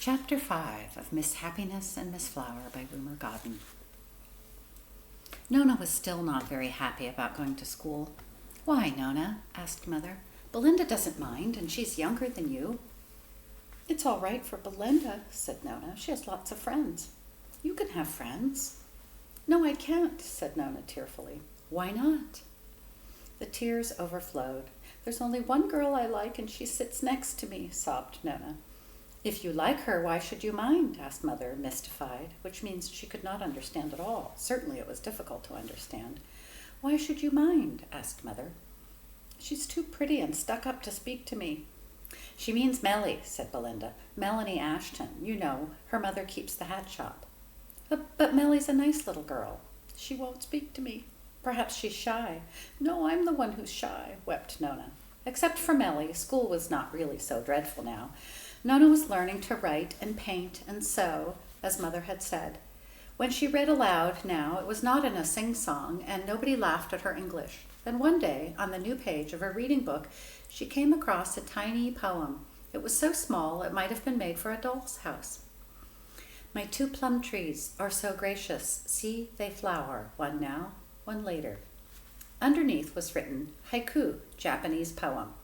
Chapter 5 of Miss Happiness and Miss Flower by Rumer Godden. Nona was still not very happy about going to school. "Why, Nona?" asked Mother. "Belinda doesn't mind, and she's younger than you." "It's all right for Belinda," said Nona. "She has lots of friends." "You can have friends." "No, I can't," said Nona tearfully. "Why not?" The tears overflowed. "There's only one girl I like, and she sits next to me," sobbed Nona. "If you like her, why should you mind?" asked Mother, mystified, which means she could not understand at all. Certainly it was difficult to understand. "Why should you mind?" asked Mother. "She's too pretty and stuck up to speak to me." "She means Melly," said Belinda. "Melanie Ashton. You know, her mother keeps the hat shop." But Melly's a nice little girl." "She won't speak to me. Perhaps she's shy." "No, I'm the one who's shy," wept Nona. Except for Melly, school was not really so dreadful now. Nona was learning to write and paint and sew, as Mother had said. When she read aloud now, it was not in a sing-song, and nobody laughed at her English. Then one day, on the new page of her reading book, she came across a tiny poem. It was so small it might have been made for a doll's house. "My 2 plum trees are so gracious. See, they flower, one now, one later." Underneath was written, "Haiku, Japanese poem."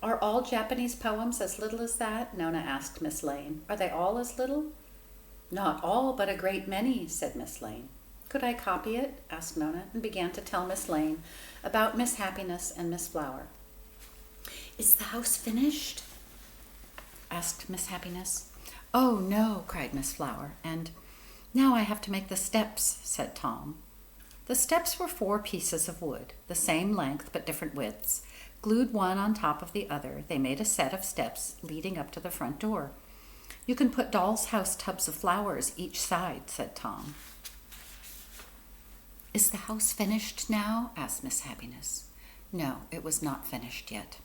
"Are all Japanese poems as little as that?" Nona asked Miss Lane. "Are they all as little?" "Not all, but a great many," said Miss Lane. "Could I copy it?" asked Nona, and began to tell Miss Lane about Miss Happiness and Miss Flower. "Is the house finished?" asked Miss Happiness. "Oh, no," cried Miss Flower, and "now I have to make the steps," said Tom. The steps were 4 pieces of wood, the same length but different widths. Glued one on top of the other, they made a set of steps leading up to the front door. "You can put doll's house tubs of flowers each side," said Tom. "Is the house finished now?" asked Miss Happiness. No, it was not finished yet.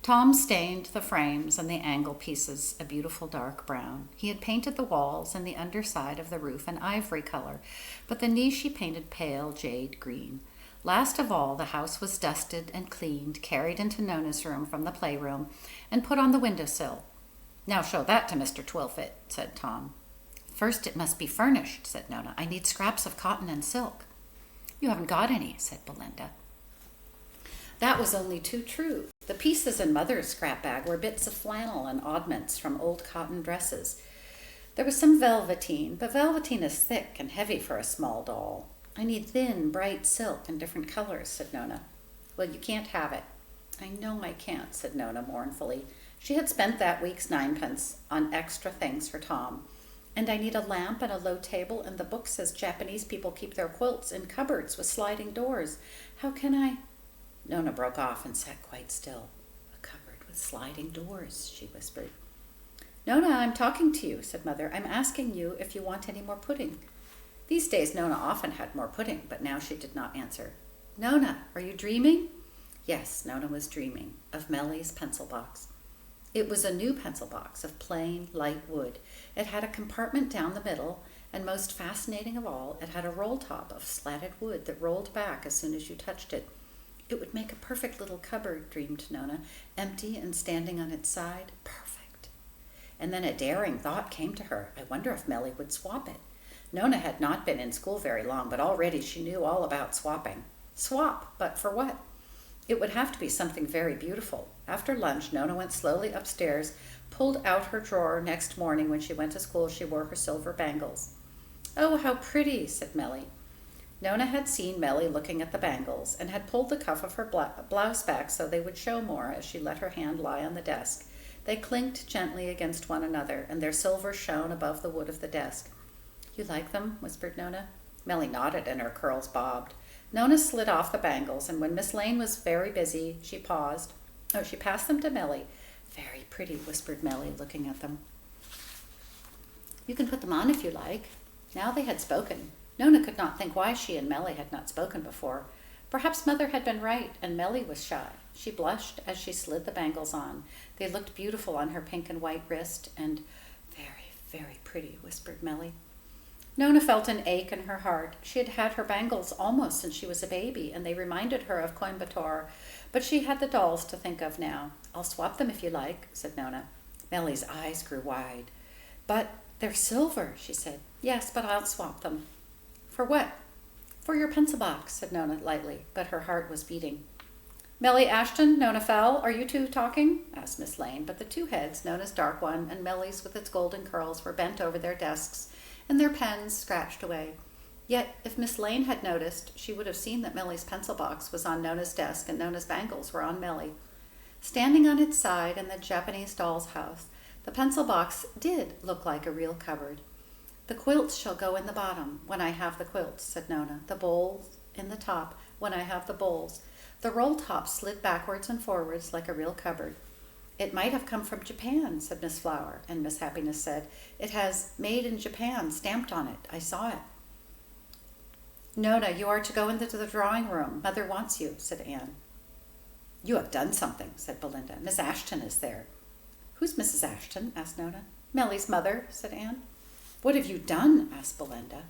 Tom stained the frames and the angle pieces a beautiful dark brown. He had painted the walls and the underside of the roof an ivory color, but the niche he painted pale jade green. Last of all, the house was dusted and cleaned, carried into Nona's room from the playroom, and put on the windowsill. "Now show that to Mr. Twilfit," said Tom. "First it must be furnished," said Nona. "I need scraps of cotton and silk." "You haven't got any," said Belinda. That was only too true. The pieces in Mother's scrap bag were bits of flannel and oddments from old cotton dresses. There was some velveteen, but velveteen is thick and heavy for a small doll. "I need thin, bright silk in different colors," said Nona. "Well, you can't have it." "I know I can't," said Nona mournfully. She had spent that week's 9 pence on extra things for Tom. "And I need a lamp and a low table, and the book says Japanese people keep their quilts in cupboards with sliding doors. How can I—" Nona broke off and sat quite still. "A cupboard with sliding doors," she whispered. "Nona, I'm talking to you," said Mother. "I'm asking you if you want any more pudding." These days Nona often had more pudding, but now she did not answer. "Nona, are you dreaming?" Yes, Nona was dreaming of Melly's pencil box. It was a new pencil box of plain, light wood. It had a compartment down the middle, and most fascinating of all, it had a roll top of slatted wood that rolled back as soon as you touched it. It would make a perfect little cupboard, dreamed Nona, empty and standing on its side. Perfect. And then a daring thought came to her. I wonder if Melly would swap it. Nona had not been in school very long, but already she knew all about swapping. Swap, but for what? It would have to be something very beautiful. After lunch, Nona went slowly upstairs, pulled out her drawer. Next morning when she went to school, she wore her silver bangles. "Oh, how pretty," said Melly. Nona had seen Melly looking at the bangles and had pulled the cuff of her blouse back so they would show more as she let her hand lie on the desk. They clinked gently against one another, and their silver shone above the wood of the desk. "You like them?" whispered Nona. Melly nodded, and her curls bobbed. Nona slid off the bangles, and when Miss Lane was very busy, she paused. She passed them to Melly. "Very pretty," whispered Melly, looking at them. "You can put them on if you like." Now they had spoken. Nona could not think why she and Melly had not spoken before. Perhaps Mother had been right, and Melly was shy. She blushed as she slid the bangles on. They looked beautiful on her pink and white wrist, and "very, very pretty," whispered Melly. Nona felt an ache in her heart. She had had her bangles almost since she was a baby, and they reminded her of Coimbatore, but she had the dolls to think of now. "I'll swap them if you like," said Nona. Millie's eyes grew wide. But they're silver, she said. Yes, but I'll swap them. For what? For your pencil box, said Nona lightly, but her heart was beating. Millie Ashton, Nona Fell, are you two talking? Asked Miss Lane, but the two heads, Nona's dark one and Millie's with its golden curls, were bent over their desks, and their pens scratched away. Yet, if Miss Lane had noticed, she would have seen that Millie's pencil box was on Nona's desk and Nona's bangles were on Millie. Standing on its side in the Japanese doll's house, the pencil box did look like a real cupboard. The quilts shall go in the bottom when I have the quilts, said Nona. The bowls in the top when I have the bowls. The roll top slid backwards and forwards like a real cupboard. It might have come from Japan, said Miss Flower, and Miss Happiness said, it has made in Japan stamped on it. I saw it. Nona, you are to go into the drawing room. Mother wants you, said Anne. You have done something, said Belinda. Miss Ashton is there. Who's Mrs. Ashton? Asked Nona. Millie's mother, said Anne. What have you done? Asked Belinda.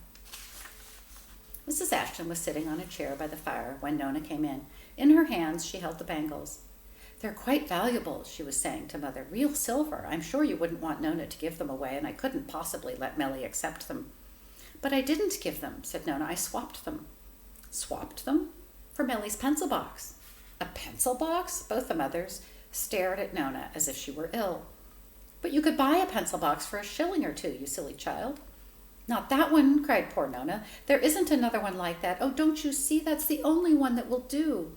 Mrs. Ashton was sitting on a chair by the fire when Nona came in. In her hands she held the bangles. They're quite valuable, she was saying to Mother. Real silver. I'm sure you wouldn't want Nona to give them away, and I couldn't possibly let Millie accept them. But I didn't give them, said Nona. I swapped them. Swapped them? For Millie's pencil box. A pencil box? Both the mothers stared at Nona as if she were ill. But you could buy a pencil box for $1 or $2, you silly child. Not that one, cried poor Nona. There isn't another one like that. Oh, don't you see? That's the only one that will do.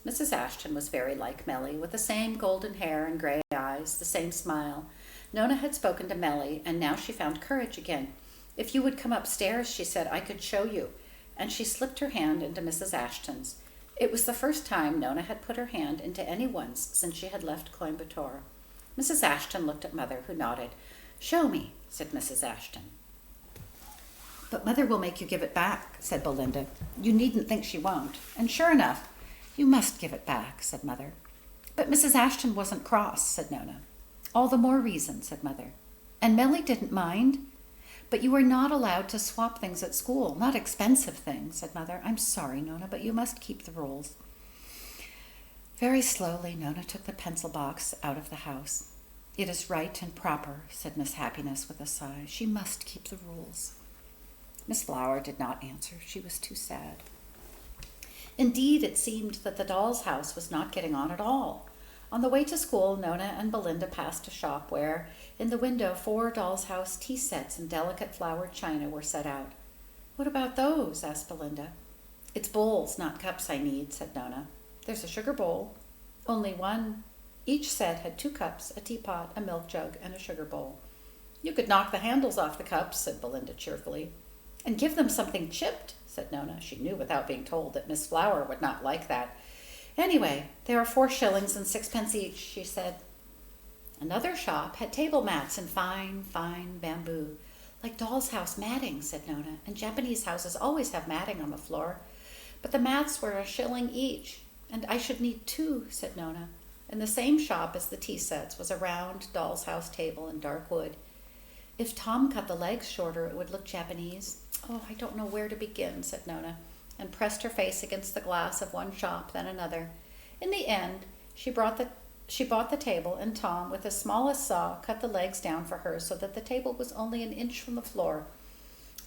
Mrs. Ashton was very like Millie, with the same golden hair and gray eyes, the same smile. Nona had spoken to Millie, and now she found courage again. If you would come upstairs, she said, I could show you. And she slipped her hand into Mrs. Ashton's. It was the first time Nona had put her hand into anyone's since she had left Coimbatore. Mrs. Ashton looked at Mother, who nodded. Show me, said Mrs. Ashton. But Mother will make you give it back, said Belinda. You needn't think she won't. And sure enough, you must give it back, said Mother. But Mrs. Ashton wasn't cross, said Nona. All the more reason, said Mother. And Millie didn't mind. But you are not allowed to swap things at school, not expensive things, said Mother. I'm sorry, Nona, but you must keep the rules. Very slowly, Nona took the pencil box out of the house. It is right and proper, said Miss Happiness with a sigh. She must keep the rules. Miss Flower did not answer. She was too sad. Indeed, it seemed that the doll's house was not getting on at all. On the way to school, Nona and Belinda passed a shop where, in the window, 4 doll's house tea sets in delicate flowered china were set out. What about those? Asked Belinda. It's bowls, not cups I need, said Nona. There's a sugar bowl. Only one. Each set had 2 cups, a teapot, a milk jug, and a sugar bowl. You could knock the handles off the cups, said Belinda cheerfully. And give them something chipped, said Nona. She knew without being told that Miss Flower would not like that. Anyway, there are 4 shillings and 6 each, she said. Another shop had table mats in fine bamboo. Like doll's house matting, said Nona, and Japanese houses always have matting on the floor. But the mats were $1 each, and I should need 2, said Nona. In the same shop as the tea sets was a round doll's house table in dark wood. If Tom cut the legs shorter, it would look Japanese. Oh, I don't know where to begin, said Nona, and pressed her face against the glass of one shop, then another. In the end, she bought the table, and Tom, with his smallest saw, cut the legs down for her so that the table was only an inch from the floor.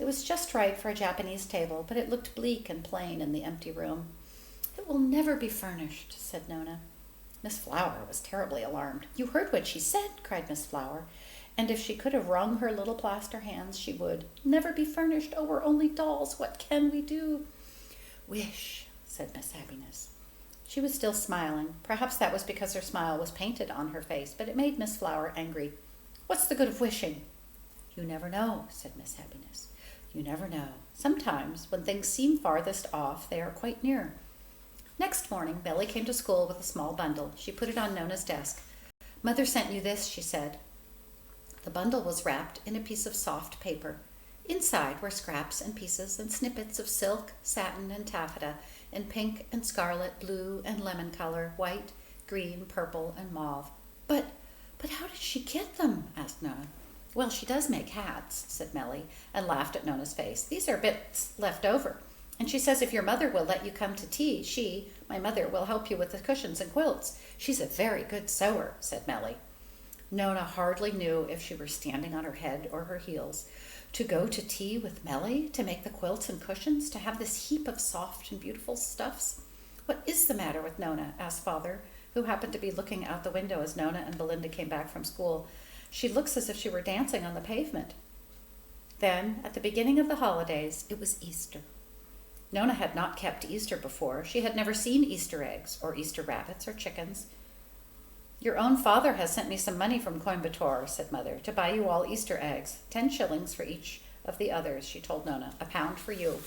It was just right for a Japanese table, but it looked bleak and plain in the empty room. It will never be furnished, said Nona. Miss Flower was terribly alarmed. You heard what she said, cried Miss Flower. And if she could have wrung her little plaster hands, she would. Never be furnished. Oh, we're only dolls. What can we do? Wish, said Miss Happiness. She was still smiling. Perhaps that was because her smile was painted on her face, but it made Miss Flower angry. What's the good of wishing? You never know, said Miss Happiness. You never know. Sometimes, when things seem farthest off, they are quite near. Next morning, Millie came to school with a small bundle. She put it on Nona's desk. Mother sent you this, she said. The bundle was wrapped in a piece of soft paper. Inside were scraps and pieces and snippets of silk, satin, and taffeta in pink and scarlet, blue and lemon color, white, green, purple, and mauve. But how did she get them? Asked Nona. Well, she does make hats, said Millie, and laughed at Nona's face. These are bits left over. And she says if your mother will let you come to tea, my mother, will help you with the cushions and quilts. She's a very good sewer, said Millie. Nona hardly knew if she were standing on her head or her heels. To go to tea with Melly, to make the quilts and cushions, to have this heap of soft and beautiful stuffs. What is the matter with Nona? Asked Father, who happened to be looking out the window as Nona and Belinda came back from school. She looks as if she were dancing on the pavement. Then, at the beginning of the holidays, it was Easter. Nona had not kept Easter before. She had never seen Easter eggs, or Easter rabbits, or chickens. Your own father has sent me some money from Coimbatore, said Mother, to buy you all Easter eggs. 10 shillings for each of the others, she told Nona. A pound for you.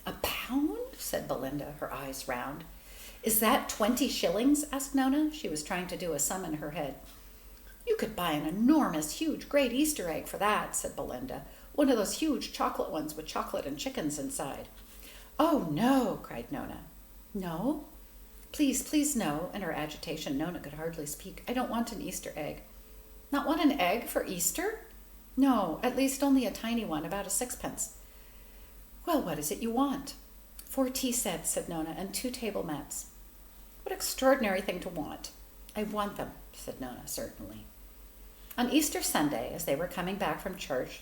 A pound? Said Belinda, her eyes round. Is that 20 shillings? Asked Nona. She was trying to do a sum in her head. You could buy an enormous, huge, great Easter egg for that, said Belinda. One of those huge chocolate ones with chocolate and chickens inside. Oh, no, cried Nona. No? Please, please, no. In her agitation, Nona could hardly speak. I don't want an Easter egg. Not want an egg for Easter? No, at least only a tiny one, about a sixpence. Well, what is it you want? 4 tea sets, said Nona, and 2 table mats. What extraordinary thing to want. I want them, said Nona, certainly. On Easter Sunday, as they were coming back from church,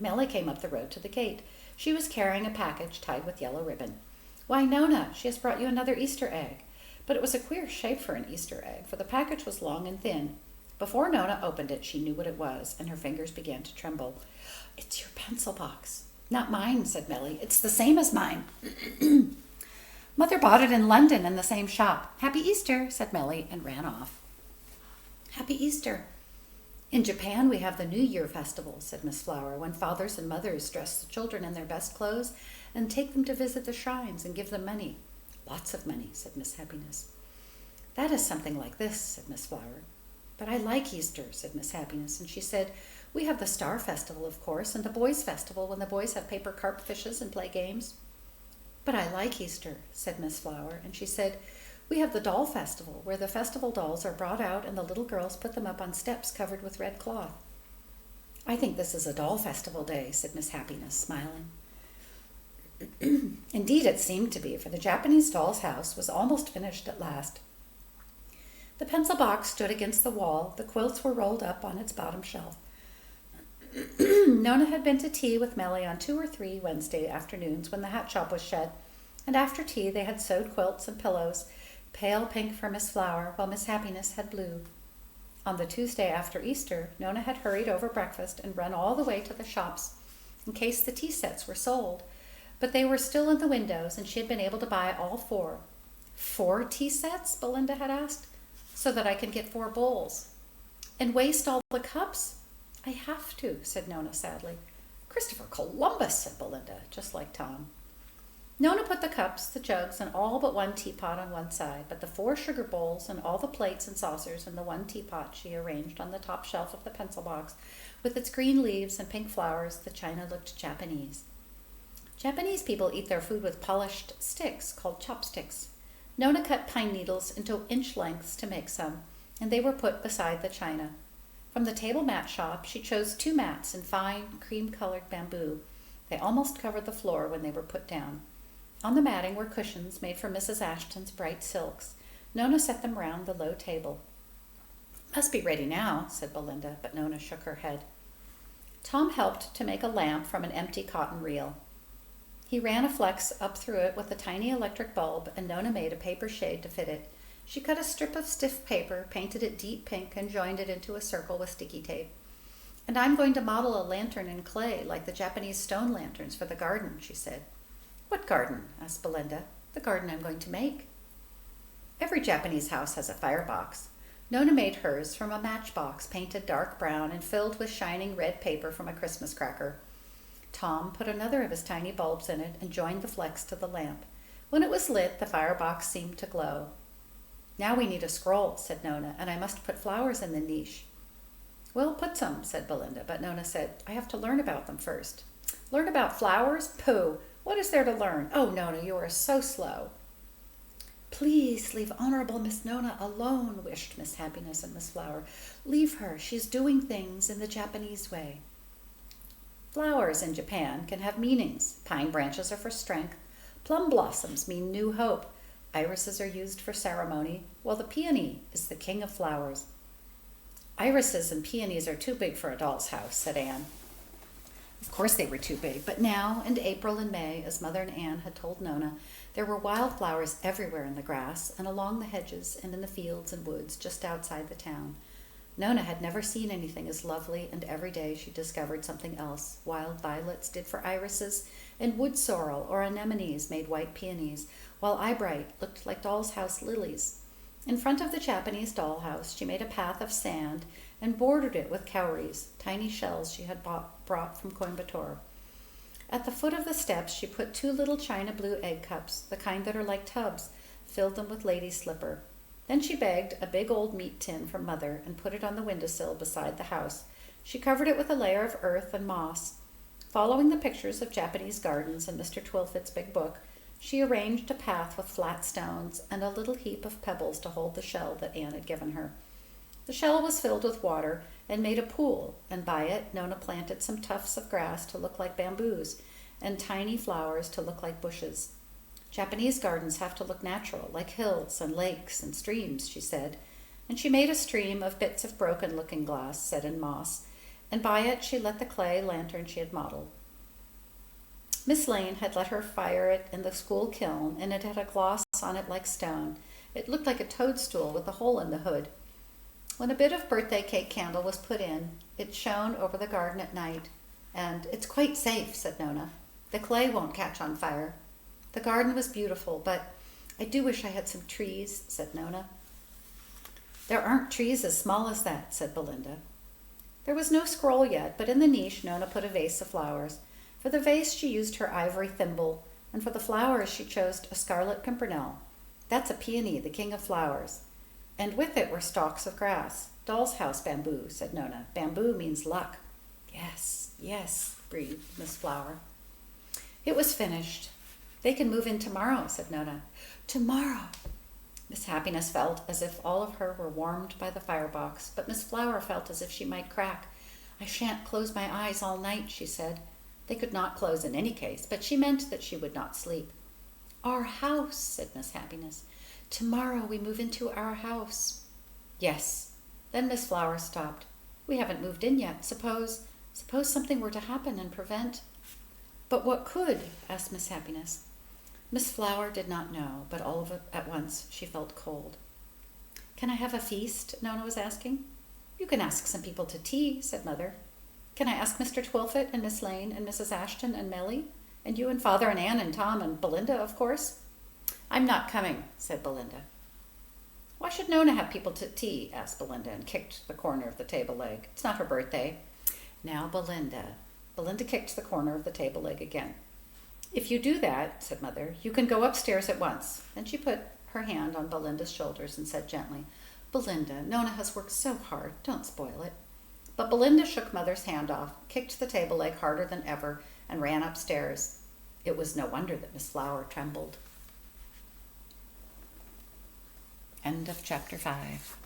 Melly came up the road to the gate. She was carrying a package tied with yellow ribbon. Why, Nona, she has brought you another Easter egg. But it was a queer shape for an Easter egg, for the package was long and thin. Before Nona opened it, she knew what it was, and her fingers began to tremble. It's your pencil box. Not mine, said Melly. It's the same as mine. Mother bought it in London in the same shop. Happy Easter, said Melly, and ran off. Happy Easter. In Japan, we have the New Year festival, said Miss Flower, when fathers and mothers dress the children in their best clothes and take them to visit the shrines and give them money. Lots of money, said Miss Happiness. That is something like this, said Miss Flower. But I like Easter, said Miss Happiness, and she said, we have the Star Festival, of course, and the Boys' Festival, when the boys have paper carp fishes and play games. But I like Easter, said Miss Flower, and she said, we have the Doll Festival, where the festival dolls are brought out and the little girls put them up on steps covered with red cloth. I think this is a doll festival day, said Miss Happiness, smiling. Indeed, it seemed to be, for the Japanese doll's house was almost finished at last. The pencil box stood against the wall. The quilts were rolled up on its bottom shelf. Nona had been to tea with Melly on 2 or 3 Wednesday afternoons when the hat shop was shut, and after tea they had sewed quilts and pillows, pale pink for Miss Flower, while Miss Happiness had blue. On the Tuesday after Easter, Nona had hurried over breakfast and run all the way to the shops in case the tea sets were sold, but they were still in the windows, and she had been able to buy all 4. 4 tea sets? Belinda had asked. So that I can get 4 bowls. And waste all the cups? I have to, said Nona sadly. Christopher Columbus, said Belinda, just like Tom. Nona put the cups, the jugs, and all but 1 teapot on one side, but the 4 sugar bowls and all the plates and saucers and the 1 teapot she arranged on the top shelf of the pencil box. With its green leaves and pink flowers, the china looked Japanese. Japanese people eat their food with polished sticks called chopsticks. Nona cut pine needles into inch lengths to make some, and they were put beside the china. From the table mat shop, she chose 2 mats in fine, cream-colored bamboo. They almost covered the floor when they were put down. On the matting were cushions made from Mrs. Ashton's bright silks. Nona set them round the low table. Must be ready now, said Belinda, but Nona shook her head. Tom helped to make a lamp from an empty cotton reel. He ran a flex up through it with a tiny electric bulb, and Nona made a paper shade to fit it. She cut a strip of stiff paper, painted it deep pink, and joined it into a circle with sticky tape. And I'm going to model a lantern in clay, like the Japanese stone lanterns for the garden, she said. What garden? Asked Belinda. The garden I'm going to make. Every Japanese house has a firebox. Nona made hers from a matchbox painted dark brown and filled with shining red paper from a Christmas cracker. Tom put another of his tiny bulbs in it and joined the flex to the lamp. When it was lit, the firebox seemed to glow. Now we need a scroll, said Nona, and I must put flowers in the niche. Well, put some, said Belinda, but Nona said, I have to learn about them first. Learn about flowers? Pooh! What is there to learn? Oh, Nona, you are so slow. Please leave Honorable Miss Nona alone, wished Miss Happiness and Miss Flower. Leave her. She's doing things in the Japanese way. Flowers in Japan can have meanings. Pine branches are for strength. Plum blossoms mean new hope. Irises are used for ceremony, while the peony is the king of flowers. Irises and peonies are too big for a doll's house, said Anne. Of course they were too big, but now, in April and May, as Mother and Anne had told Nona, there were wildflowers everywhere in the grass and along the hedges and in the fields and woods just outside the town. Nona had never seen anything as lovely, and every day she discovered something else. Wild violets did for irises, and wood sorrel or anemones made white peonies, while eyebright looked like doll's house lilies. In front of the Japanese dollhouse, she made a path of sand and bordered it with cowries, tiny shells she had brought from Coimbatore. At the foot of the steps, she put 2 little china blue egg cups, the kind that are like tubs, filled them with lady slipper. Then she begged a big old meat tin from Mother and put it on the windowsill beside the house. She covered it with a layer of earth and moss. Following the pictures of Japanese gardens in Mr. Twilfit's big book, she arranged a path with flat stones and a little heap of pebbles to hold the shell that Anne had given her. The shell was filled with water and made a pool, and by it Nona planted some tufts of grass to look like bamboos and tiny flowers to look like bushes. Japanese gardens have to look natural, like hills and lakes and streams, she said, and she made a stream of bits of broken looking glass set in moss, and by it she lit the clay lantern she had modeled. Miss Lane had let her fire it in the school kiln, and it had a gloss on it like stone. It looked like a toadstool with a hole in the hood. When a bit of birthday cake candle was put in, it shone over the garden at night, and "It's quite safe," said Nona. "The clay won't catch on fire." The garden was beautiful, but "I do wish I had some trees," said Nona. "There aren't trees as small as that," said Belinda. There was no scroll yet, but in the niche Nona put a vase of flowers. For the vase she used her ivory thimble, and for the flowers she chose a scarlet pimpernel. "That's a peony, the king of flowers." And with it were stalks of grass. "Doll's house bamboo," said Nona. "Bamboo means luck." "Yes, yes," breathed Miss Flower. It was finished. "They can move in tomorrow," said Nona. "Tomorrow!" Miss Happiness felt as if all of her were warmed by the firebox, but Miss Flower felt as if she might crack. "I shan't close my eyes all night," she said. They could not close in any case, but she meant that she would not sleep. "Our house," said Miss Happiness. "Tomorrow we move into our house." "Yes." Then Miss Flower stopped. "We haven't moved in yet. Suppose something were to happen and prevent—" "But what could?" asked Miss Happiness. Miss Flower did not know, but all of it at once she felt cold. "Can I have a feast?" Nona was asking. "You can ask some people to tea," said Mother. "Can I ask Mr. Twilfit and Miss Lane and Mrs. Ashton and Melly? And you and Father and Anne and Tom and Belinda, of course?" "I'm not coming," said Belinda. "Why should Nona have people to tea?" asked Belinda, and kicked the corner of the table leg. "It's not her birthday." "Now, Belinda." Belinda kicked the corner of the table leg again. "If you do that," said Mother, "you can go upstairs at once." Then she put her hand on Belinda's shoulders and said gently, "Belinda, Nona has worked so hard. Don't spoil it." But Belinda shook Mother's hand off, kicked the table leg harder than ever, and ran upstairs. It was no wonder that Miss Flower trembled. End of chapter 5.